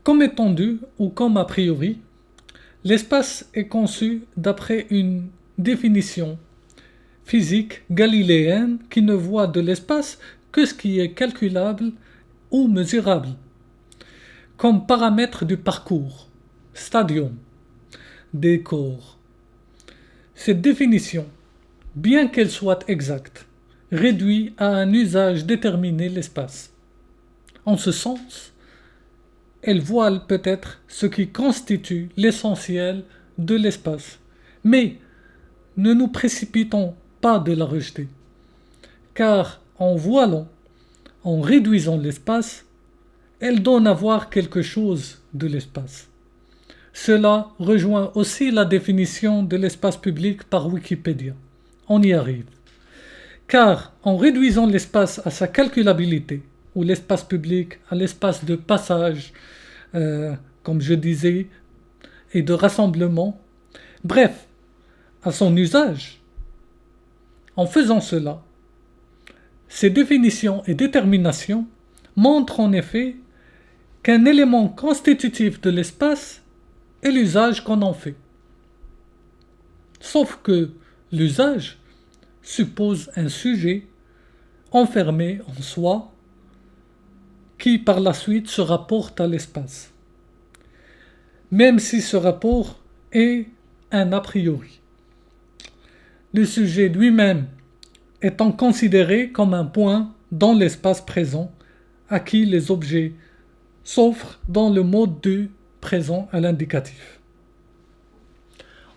Comme étendue ou comme a priori, l'espace est conçu d'après une définition physique galiléenne qui ne voit de l'espace que ce qui est calculable ou mesurable, comme paramètre du parcours, stadium, des corps. Cette définition, bien qu'elle soit exacte, réduit à un usage déterminé l'espace. En ce sens, elle voile peut-être ce qui constitue l'essentiel de l'espace. Mais ne nous précipitons pas de la rejeter, car en voilant, en réduisant l'espace, elle donne à voir quelque chose de l'espace. Cela rejoint aussi la définition de l'espace public par Wikipédia. On y arrive. Car en réduisant l'espace à sa calculabilité, ou l'espace public à l'espace de passage, comme je disais, et de rassemblement, bref, à son usage, en faisant cela, ces définitions et déterminations montrent en effet qu'un élément constitutif de l'espace est l'usage qu'on en fait. Sauf que l'usage suppose un sujet enfermé en soi qui par la suite se rapporte à l'espace, même si ce rapport est un a priori. Le sujet lui-même étant considéré comme un point dans l'espace présent à qui les objets s'offrent dans le mode du présent à l'indicatif.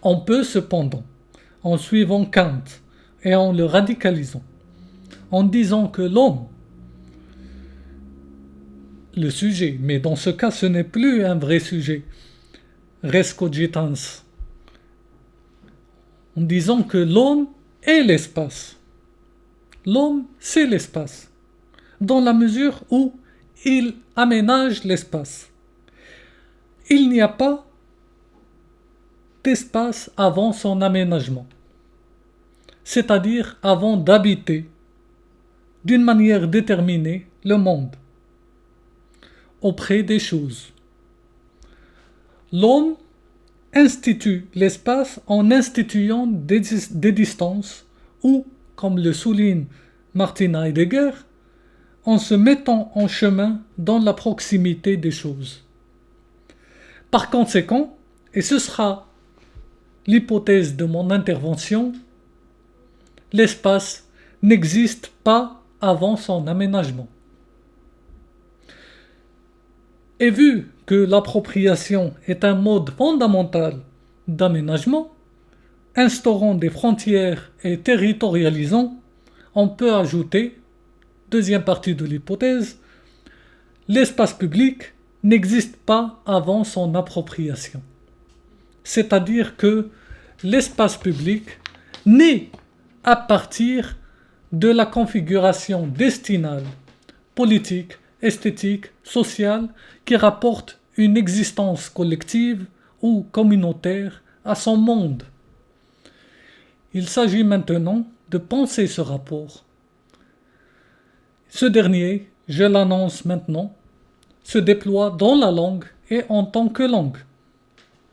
On peut cependant, en suivant Kant et en le radicalisant, en disant que l'homme, le sujet, mais dans ce cas ce n'est plus un vrai sujet, res cogitans, en disant que l'homme est l'espace. L'homme, c'est l'espace, dans la mesure où il aménage l'espace. Il n'y a pas d'espace avant son aménagement, c'est-à-dire avant d'habiter d'une manière déterminée le monde, auprès des choses. L'homme institue l'espace en instituant des distances ou, comme le souligne Martin Heidegger, en se mettant en chemin dans la proximité des choses. Par conséquent, et ce sera l'hypothèse de mon intervention, l'espace n'existe pas avant son aménagement. Et vu que l'appropriation est un mode fondamental d'aménagement, instaurant des frontières et territorialisant, on peut ajouter, deuxième partie de l'hypothèse, l'espace public n'existe pas avant son appropriation. C'est-à-dire que l'espace public naît à partir de la configuration destinale, politique, esthétique, sociale, qui rapporte une existence collective ou communautaire à son monde. Il s'agit maintenant de penser ce rapport. Ce dernier, je l'annonce maintenant, se déploie dans la langue et en tant que langue.